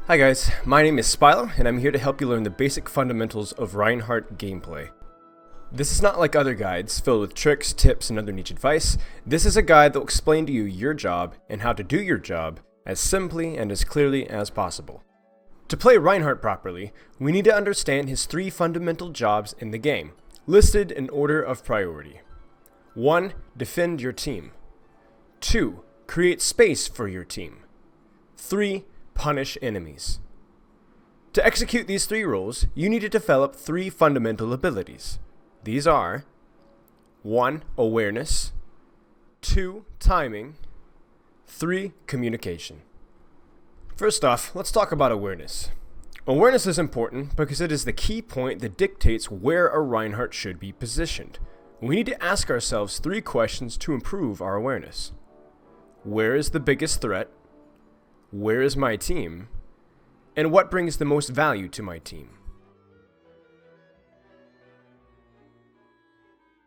Hi guys, my name is Spilo, and I'm here to help you learn the basic fundamentals of Reinhardt gameplay. This is not like other guides, filled with tricks, tips, and other niche advice. This is a guide that will explain to you your job and how to do your job as simply and as clearly as possible. To play Reinhardt properly, we need to understand his three fundamental jobs in the game, listed in order of priority. 1. Defend your team. 2. Create space for your team. 3. Punish enemies. To execute these three roles, you need to develop three fundamental abilities. These are 1. Awareness, 2. Timing, 3. Communication. First off, let's talk about awareness. Awareness is important because it is the key point that dictates where a Reinhardt should be positioned. We need to ask ourselves three questions to improve our awareness. Where is the biggest threat? Where is my team? And what brings the most value to my team?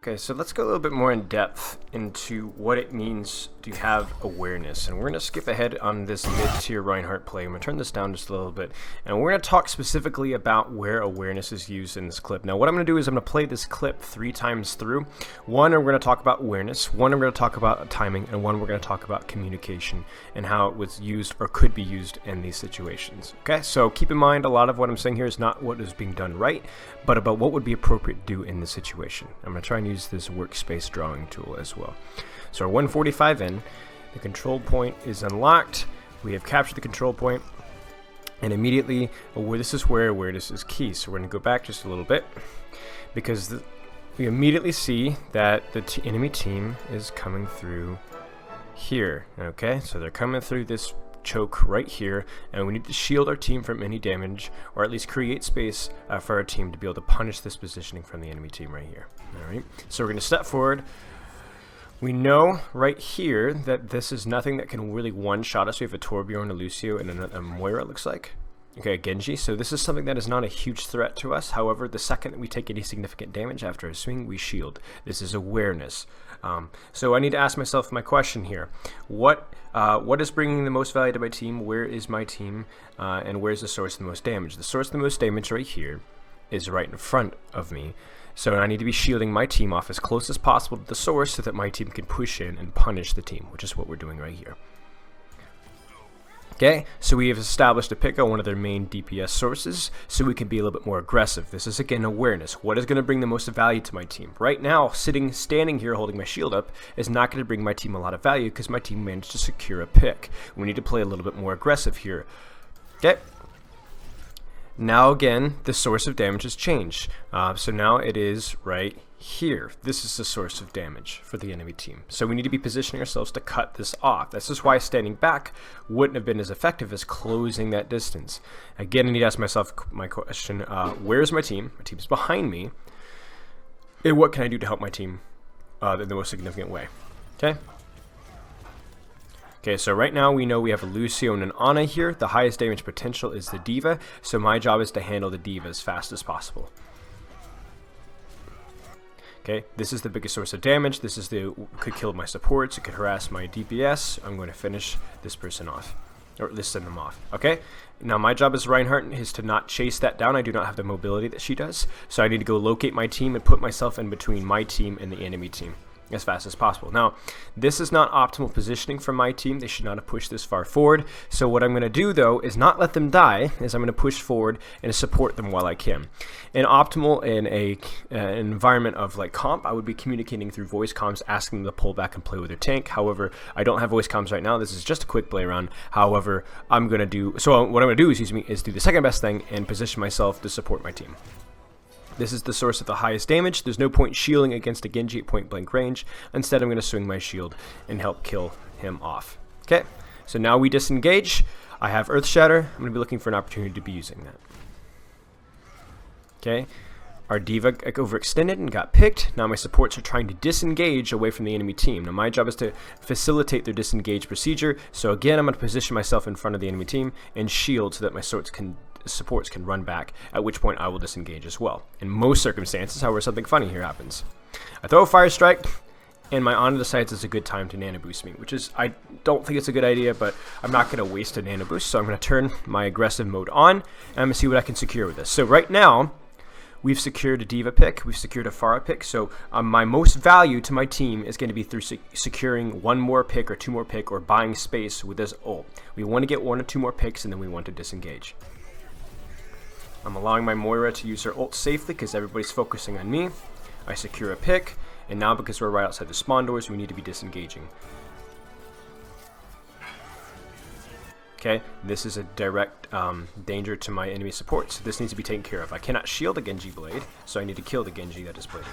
Okay, so let's go a little bit more in depth into what it means to have awareness. And we're going to skip ahead on this mid-tier Reinhardt play. I'm going to turn this down just a little bit. And we're going to talk specifically about where awareness is used in this clip. Now, what I'm going to do is I'm going to play this clip 3 times through. One, we're going to talk about awareness. One, we're going to talk about timing. And one, we're going to talk about communication and how it was used or could be used in these situations. Okay, so keep in mind, a lot of what I'm saying here is not what is being done right, but about what would be appropriate to do in this situation. I'm going to try and use this workspace drawing tool as well. So our 145 in, the control point is unlocked. We have captured the control point, and immediately this is where awareness is key. So we're going to go back just a little bit because we immediately see that the enemy team is coming through here. Okay, so they're coming through this choke right here, and we need to shield our team from any damage, or at least create space for our team to be able to punish this positioning from the enemy team right here. Alright, so we're going to step forward. We know right here that this is nothing that can really one-shot us. We have a Torbjorn, a Lucio, and a Moira, it looks like. Okay, a Genji. So this is something that is not a huge threat to us. However, the second that we take any significant damage after a swing, we shield. This is awareness. So I need to ask myself my question here. What is bringing the most value to my team? Where is my team? And where's the source of the most damage? The source of the most damage right here is right in front of me. So I need to be shielding my team off as close as possible to the source so that my team can push in and punish the team, which is what we're doing right here. Okay, so we have established a pick on one of their main DPS sources, so we can be a little bit more aggressive. This is again awareness. What is going to bring the most value to my team? Right now, standing here holding my shield up is not going to bring my team a lot of value because my team managed to secure a pick. We need to play a little bit more aggressive here. Okay. Now again, the source of damage has changed. So now it is right here. This is the source of damage for the enemy team. So we need to be positioning ourselves to cut this off. This is why standing back wouldn't have been as effective as closing that distance. Again, I need to ask myself my question, where's my team? My team's behind me. And what can I do to help my team in the most significant way? Okay. Okay, so right now we know we have a Lucio and an Ana here. The highest damage potential is the D.Va, so my job is to handle the D.Va as fast as possible. Okay, this is the biggest source of damage. This is could kill my supports, it could harass my DPS. I'm going to finish this person off, or at least send them off. Okay, now my job as Reinhardt is to not chase that down. I do not have the mobility that she does, so I need to go locate my team and put myself in between my team and the enemy team as fast as possible. Now, this is not optimal positioning for my team. They should not have pushed this far forward. So what I'm going to do, though, is not let them die, is I'm going to push forward and support them while I can. In optimal, in an environment of like comp, I would be communicating through voice comms, asking them to pull back and play with their tank. However, I don't have voice comms right now. This is just a quick play around. However, what I'm going to do, is do the second best thing and position myself to support my team. This is the source of the highest damage. There's no point shielding against a Genji at point blank range. Instead, I'm going to swing my shield and help kill him off. Okay, so now we disengage. I have Earth Shatter. I'm going to be looking for an opportunity to be using that. Okay, our D.Va overextended and got picked. Now my supports are trying to disengage away from the enemy team. Now my job is to facilitate their disengage procedure. So again, I'm going to position myself in front of the enemy team and shield so that my supports can run back, at which point I will disengage as well. In most circumstances, however, something funny here happens. I throw a fire strike, and my Ana decides it's a good time to nano boost me, which is, I don't think it's a good idea, but I'm not going to waste a nano boost, so I'm going to turn my aggressive mode on, and I'm going to see what I can secure with this. So right now, we've secured a Diva pick, we've secured a Pharah pick, so my most value to my team is going to be through securing one more pick or two more pick or buying space with this ult. We want to get one or two more picks, and then we want to disengage. I'm allowing my Moira to use her ult safely because everybody's focusing on me. I secure a pick, and now because we're right outside the spawn doors, we need to be disengaging. Okay, this is a direct danger to my enemy support, so this needs to be taken care of. I cannot shield the Genji blade, so I need to kill the Genji that is bladed.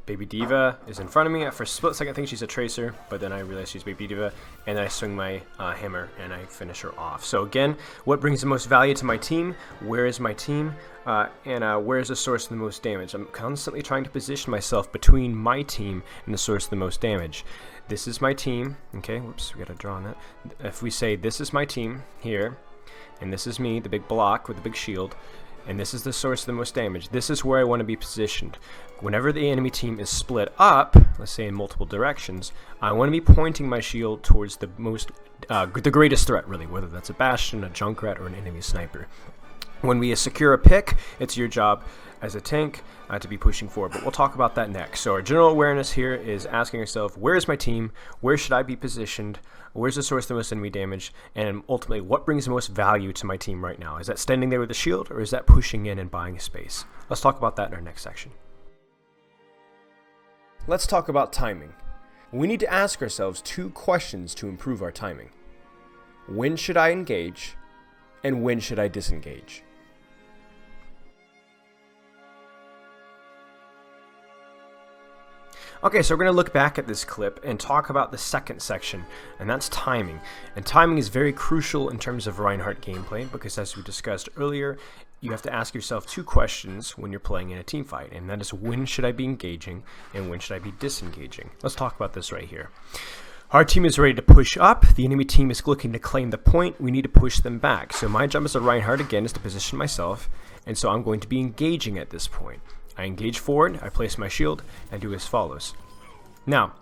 Baby Diva is in front of me. For a split second I think she's a Tracer, but then I realize she's Baby Diva, and then I swing my hammer and I finish her off. So again, what brings the most value to my team? Where is my team? And where is the source of the most damage? I'm constantly trying to position myself between my team and the source of the most damage. This is my team. Okay, whoops, we gotta draw on that. If we say this is my team here, and this is me, the big block with the big shield, and this is the source of the most damage, this is where I want to be positioned. Whenever the enemy team is split up, let's say in multiple directions, I want to be pointing my shield towards the most, the greatest threat really, whether that's a Bastion, a Junkrat, or an enemy sniper. When we secure a pick, it's your job as a tank to be pushing forward, but we'll talk about that next. So our general awareness here is asking yourself, where is my team? Where should I be positioned? Where's the source of the most enemy damage? And ultimately, what brings the most value to my team right now? Is that standing there with a shield, or is that pushing in and buying a space? Let's talk about that in our next section. Let's talk about timing. We need to ask ourselves two questions to improve our timing. When should I engage? And when should I disengage? Okay, so we're going to look back at this clip and talk about the second section, and that's timing. And timing is very crucial in terms of Reinhardt gameplay, because as we discussed earlier, you have to ask yourself two questions when you're playing in a team fight, and that is, when should I be engaging and when should I be disengaging? Let's talk about this right here. Our team is ready to push up. The enemy team is looking to claim the point. We need to push them back. So my job as a Reinhardt, again, is to position myself, and so I'm going to be engaging at this point. I engage forward, I place my shield, and do as follows. Now,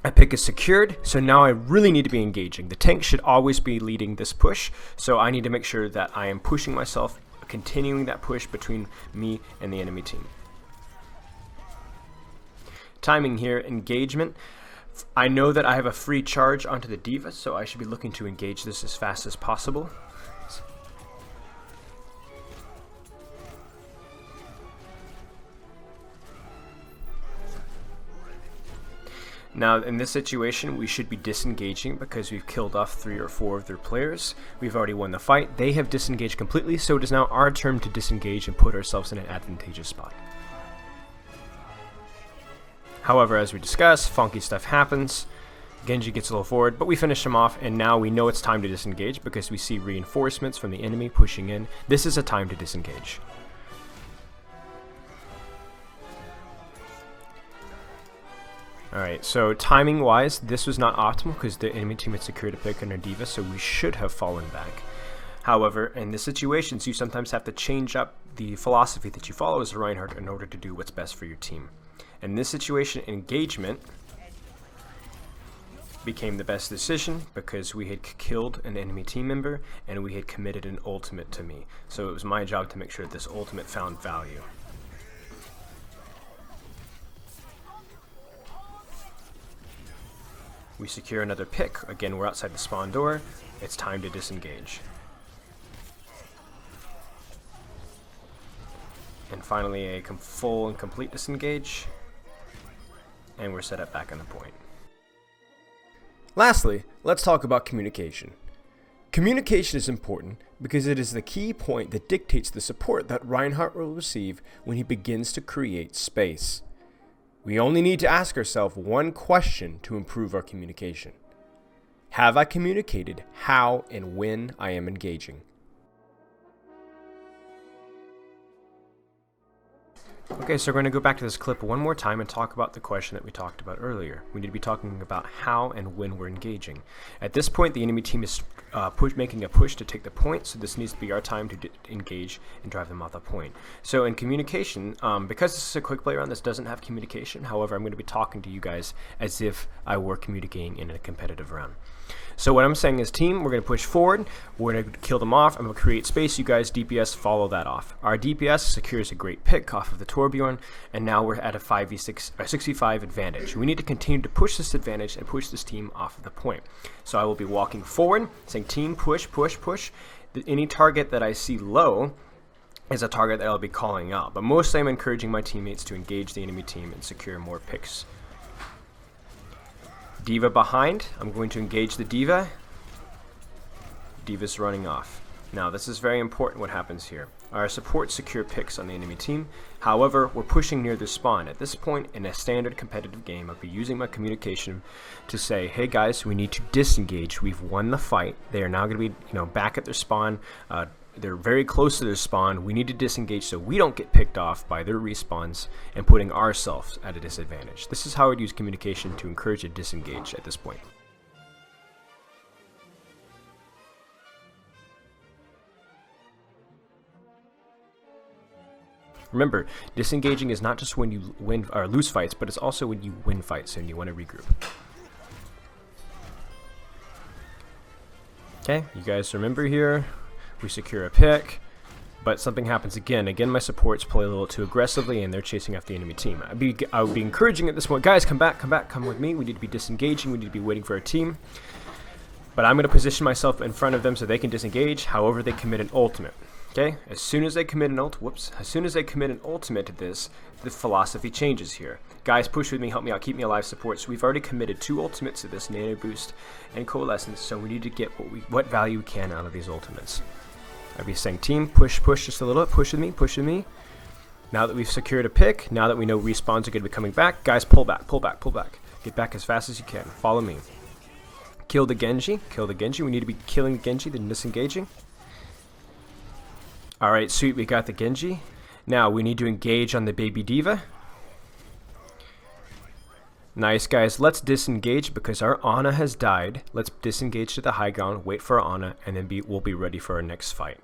my pick is secured, so now I really need to be engaging. The tank should always be leading this push, so I need to make sure that I am pushing myself, continuing that push between me and the enemy team. Timing here, engagement. I know that I have a free charge onto the Diva, so I should be looking to engage this as fast as possible. Now, in this situation, we should be disengaging because we've killed off 3 or 4 of their players. We've already won the fight. They have disengaged completely, so it is now our turn to disengage and put ourselves in an advantageous spot. However, as we discussed, funky stuff happens. Genji gets a little forward, but we finish him off, and now we know it's time to disengage because we see reinforcements from the enemy pushing in. This is a time to disengage. Alright, so timing wise, this was not optimal because the enemy team had secured a pick on their Diva, so we should have fallen back. However, in this situations, you sometimes have to change up the philosophy that you follow as a Reinhardt in order to do what's best for your team. In this situation, engagement became the best decision because we had killed an enemy team member and we had committed an ultimate to me. So it was my job to make sure that this ultimate found value. We secure another pick. Again, we're outside the spawn door. It's time to disengage. And finally, a full and complete disengage. And we're set up back on the point. Lastly, let's talk about communication. Communication is important because it is the key point that dictates the support that Reinhardt will receive when he begins to create space. We only need to ask ourselves one question to improve our communication. Have I communicated how and when I am engaging? Okay, so we're going to go back to this clip one more time and talk about the question that we talked about earlier. We need to be talking about how and when we're engaging. At this point, the enemy team is making a push to take the point, so this needs to be our time to engage and drive them off the point. So in communication, because this is a quick play round, this doesn't have communication. However, I'm going to be talking to you guys as if I were communicating in a competitive round. So what I'm saying is, team, we're going to push forward, we're going to kill them off, I'm going to create space, you guys DPS follow that off. Our DPS secures a great pick off of the Torbjorn, and now we're at a 65 advantage. We need to continue to push this advantage and push this team off of the point. So I will be walking forward, saying, team, push, push, push. Any target that I see low is a target that I'll be calling out, but mostly I'm encouraging my teammates to engage the enemy team and secure more picks. D.Va behind. I'm going to engage the D.Va. D.Va's running off. Now, this is very important what happens here. Our supports secure picks on the enemy team. However, we're pushing near the spawn. At this point in a standard competitive game, I'll be using my communication to say, hey guys, we need to disengage. We've won the fight. They are now going to be, back at their spawn. They're very close to their spawn. We need to disengage so we don't get picked off by their respawns and putting ourselves at a disadvantage. This is how I would use communication to encourage a disengage at this point. Remember, disengaging is not just when you win or lose fights, but it's also when you win fights and you want to regroup. Okay, you guys remember here. We secure a pick, but something happens again. Again, my supports play a little too aggressively, and they're chasing after the enemy team. I would be encouraging at this point, guys, come back, come with me. We need to be disengaging. We need to be waiting for our team. But I'm going to position myself in front of them so they can disengage. However, they commit an ultimate. Okay, as soon as they commit an ultimate to this, the philosophy changes here. Guys, push with me, help me out, keep me alive, support. So we've already committed 2 ultimates to this, Nano Boost and Coalescence. So we need to get what value we can out of these ultimates. I'd be saying, team, push just a little, push with me. Now that we've secured a pick, now that we know respawns are going to be coming back, guys, pull back. Get back as fast as you can. Follow me. Kill the Genji. We need to be killing the Genji, then disengaging. Alright, sweet, we got the Genji. Now we need to engage on the baby D.Va. Nice, guys. Let's disengage because our Ana has died. Let's disengage to the high ground, wait for our Ana, and then we'll be ready for our next fight.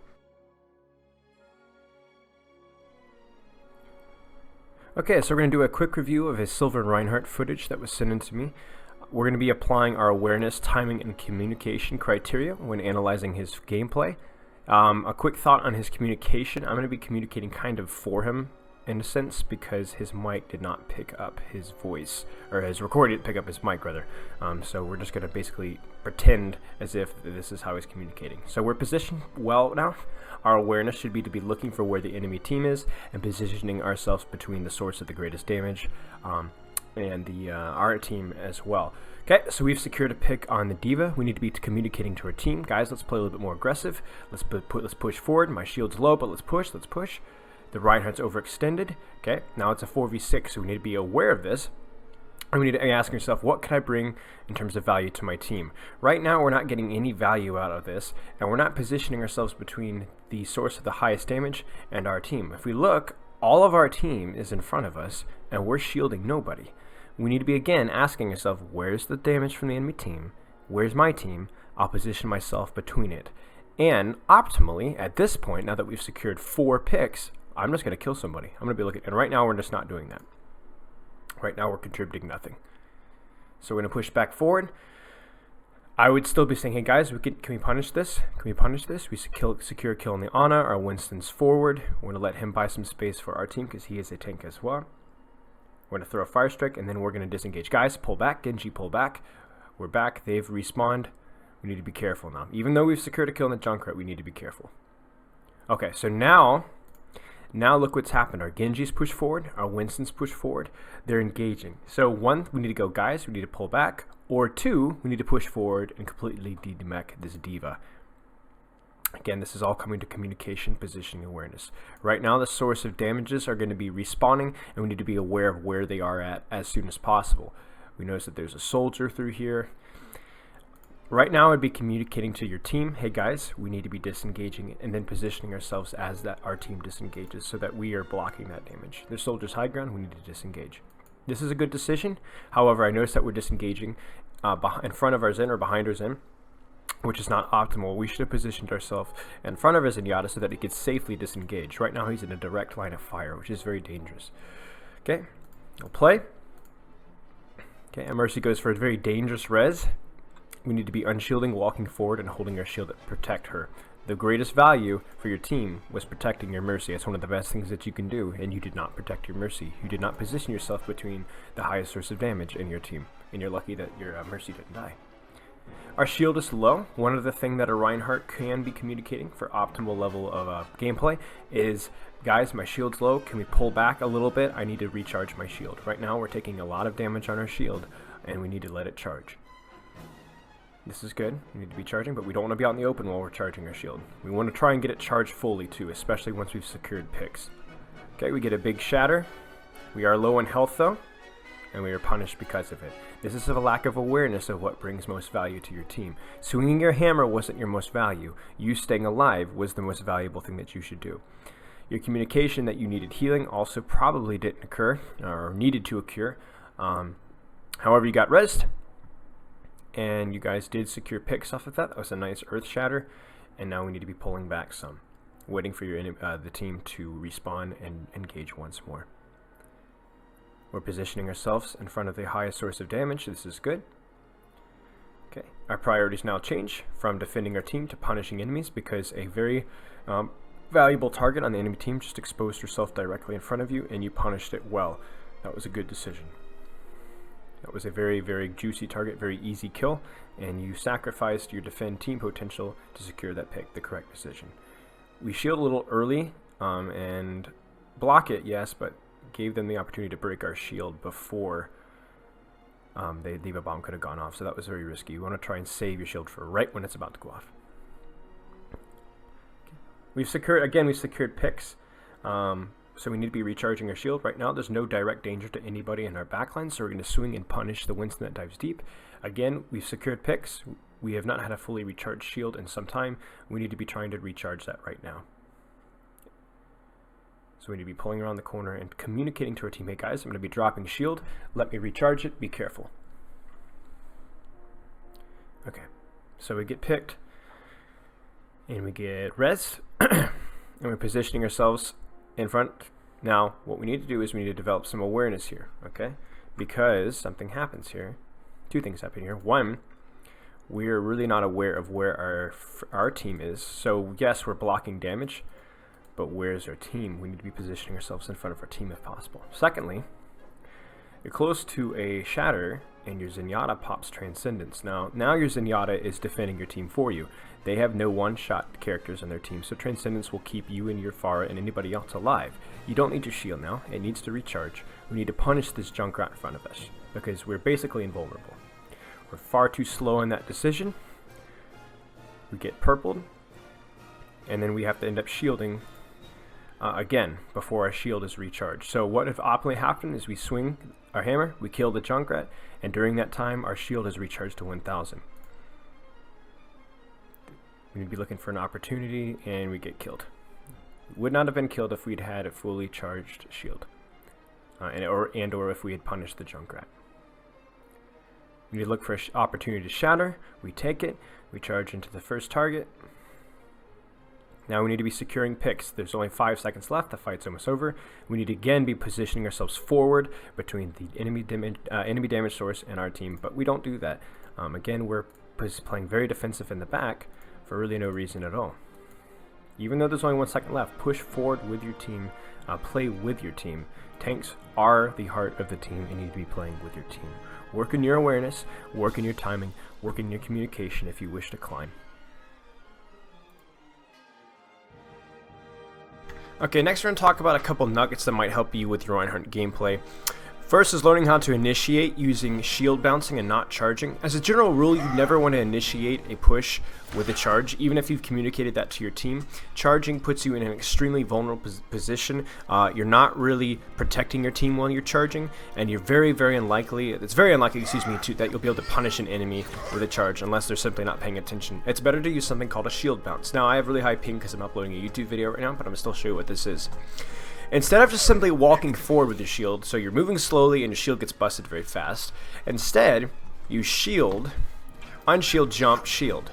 Okay, so we're going to do a quick review of his Silver and Reinhardt footage that was sent in to me. We're going to be applying our awareness, timing, and communication criteria when analyzing his gameplay. A quick thought on his communication. I'm going to be communicating kind of for him in a sense because his mic did not pick up his voice, or his recording didn't pick up his mic rather. So we're just going to basically pretend as if this is how he's communicating. So we're positioned well now. Our awareness should be to be looking for where the enemy team is and positioning ourselves between the source of the greatest damage and our team as well. Okay, so we've secured a pick on the D.Va. We need to be communicating to our team. Guys, let's play a little bit more aggressive. Let's push forward. My shield's low, but let's push. The Reinhardt's overextended. Okay, now it's a 4v6, so we need to be aware of this. And we need to be asking ourselves, what can I bring in terms of value to my team? Right now, we're not getting any value out of this, and we're not positioning ourselves between the source of the highest damage and our team. If we look, all of our team is in front of us, and we're shielding nobody. We need to be, again, asking ourselves, where's the damage from the enemy team? Where's my team? I'll position myself between it. And optimally, at this point, now that we've secured 4 picks, I'm just going to kill somebody. I'm going to be looking, and right now we're just not doing that. Right now we're contributing nothing. So we're going to push back forward. I would still be saying, hey guys, can we punish this? We secure a kill on the Ana. Our Winston's forward. We're going to let him buy some space for our team because he is a tank as well. We're going to throw a fire strike, and then we're going to disengage. Guys, pull back. Genji, pull back. We're back. They've respawned. We need to be careful now. Even though we've secured a kill in the Junkrat, we need to be careful. Okay, so now look what's happened. Our Genji's push forward. Our Winston's push forward. They're engaging. So 1, we need to go, guys, we need to pull back. Or 2, we need to push forward and completely de-mech this D.Va. Again, this is all coming to communication, positioning, awareness. Right now, the source of damages are going to be respawning, and we need to be aware of where they are at as soon as possible. We notice that there's a soldier through here. Right now, I'd be communicating to your team, hey guys, we need to be disengaging, and then positioning ourselves as that our team disengages so that we are blocking that damage. There's soldiers high ground, we need to disengage. This is a good decision. However, I noticed that we're disengaging in front of our Zen or behind our Zen, which is not optimal. We should have positioned ourselves in front of our Zenyatta so that he could safely disengage. Right now, he's in a direct line of fire, which is very dangerous. Okay, I'll play. Okay, and Mercy goes for a very dangerous res. We need to be unshielding, walking forward, and holding our shield to protect her. The greatest value for your team was protecting your Mercy. It's one of the best things that you can do, and you did not protect your Mercy. You did not position yourself between the highest source of damage in your team, and you're lucky that your Mercy didn't die. Our shield is low. One of the things that a Reinhardt can be communicating for optimal level of gameplay is, guys, my shield's low. Can we pull back a little bit? I need to recharge my shield. Right now, we're taking a lot of damage on our shield, and we need to let it charge. This is good. We need to be charging, but we don't want to be out in the open while we're charging our shield. We want to try and get it charged fully, too, especially once we've secured picks. Okay, we get a big shatter. We are low in health, though, and we are punished because of it. This is a lack of awareness of what brings most value to your team. Swinging your hammer wasn't your most value. You staying alive was the most valuable thing that you should do. Your communication that you needed healing also probably didn't occur, or needed to occur. However, you got rezzed, and you guys did secure picks off of that. That was a nice earth shatter, and now we need to be pulling back some, waiting for the team to respawn and engage once more. We're positioning ourselves in front of the highest source of damage. This is good. Okay, our priorities now change from defending our team to punishing enemies, because a very valuable target on the enemy team just exposed herself directly in front of you, and you punished it well. That was a good decision. That was a very, very juicy target, very easy kill, and you sacrificed your defend team potential to secure that pick, the correct decision. We shield a little early and block it, yes, but gave them the opportunity to break our shield before the Diva Bomb could have gone off, so that was very risky. You want to try and save your shield for right when it's about to go off. Okay. We've secured picks. So we need to be recharging our shield. Right now, there's no direct danger to anybody in our backline, so we're going to swing and punish the Winston that dives deep. Again, we've secured picks. We have not had a fully recharged shield in some time. We need to be trying to recharge that right now. So we need to be pulling around the corner and communicating to our teammate, guys, I'm going to be dropping shield. Let me recharge it. Be careful. Okay, so we get picked, and we get res, and we're positioning ourselves in front. Now, what we need to do is we need to develop some awareness here, okay? Because something happens here. Two things happen here. One, we're really not aware of where our team is. So yes, we're blocking damage, but where's our team? We need to be positioning ourselves in front of our team if possible. Secondly, you're close to a shatter, and your Zenyatta pops Transcendence. Now your Zenyatta is defending your team for you. They have no one-shot characters on their team, so Transcendence will keep you and your Pharah and anybody else alive. You don't need your shield now. It needs to recharge. We need to punish this Junkrat in front of us, because we're basically invulnerable. We're far too slow in that decision. We get purpled, and then we have to end up shielding again before our shield is recharged. So what if optimally happened is we swing our hammer, we kill the Junkrat, and during that time our shield is recharged to 1000. We need to be looking for an opportunity, and we get killed. We would not have been killed if we'd had a fully charged shield, or if we had punished the Junkrat. We need to look for an opportunity to shatter. We take it. We charge into the first target. Now we need to be securing picks. There's only 5 seconds left. The fight's almost over. We need to again be positioning ourselves forward between the enemy damage source and our team, but we don't do that. Again, we're playing very defensive in the back for really no reason at all. Even though there's only 1 second left, push forward with your team. Play with your team. Tanks are the heart of the team, and you need to be playing with your team. Work on your awareness, work on your timing, work on your communication if you wish to climb. Okay, next we're going to talk about a couple nuggets that might help you with your Reinhardt gameplay. First is learning how to initiate using shield bouncing and not charging. As a general rule, you never want to initiate a push with a charge, even if you've communicated that to your team. Charging puts you in an extremely vulnerable position. You're not really protecting your team while you're charging, and you're very, very unlikely, that you'll be able to punish an enemy with a charge unless they're simply not paying attention. It's better to use something called a shield bounce. Now, I have really high ping because I'm uploading a YouTube video right now, but I'm going to still show you what this is. Instead of just simply walking forward with your shield, so you're moving slowly and your shield gets busted very fast, instead, you shield, unshield, jump, shield.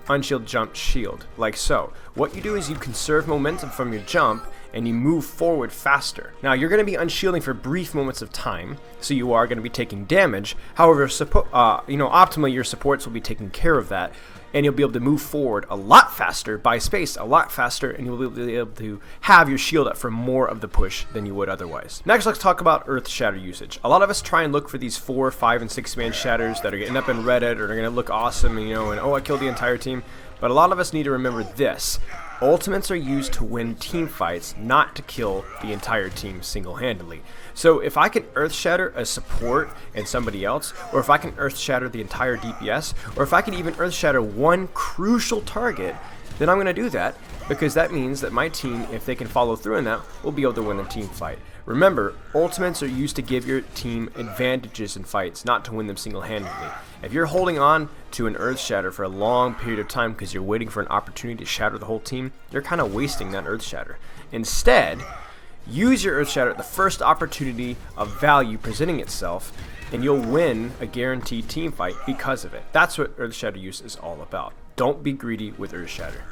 Unshield, jump, shield, like so. What you do is you conserve momentum from your jump and you move forward faster. Now, you're going to be unshielding for brief moments of time, so you are going to be taking damage. However, optimally your supports will be taking care of that, and you'll be able to move forward a lot faster, buy space a lot faster, and you'll be able to have your shield up for more of the push than you would otherwise. Next, let's talk about Earth Shatter usage. A lot of us try and look for these 4, 5, and 6 man shatters that are going to end up in Reddit, or they're going to look awesome, and oh, I killed the entire team. But a lot of us need to remember this. Ultimates are used to win team fights, not to kill the entire team single-handedly. So if I can Earth Shatter a support and somebody else, or if I can Earth Shatter the entire DPS, or if I can even Earth Shatter one crucial target, then I'm going to do that, because that means that my team, if they can follow through on that, will be able to win the team fight. Remember, ultimates are used to give your team advantages in fights, not to win them single-handedly. If you're holding on to an Earth Shatter for a long period of time because you're waiting for an opportunity to shatter the whole team, you're kind of wasting that Earth Shatter. Instead, use your Earth Shatter at the first opportunity of value presenting itself, and you'll win a guaranteed team fight because of it. That's what Earth Shatter use is all about. Don't be greedy with Earth Shatter.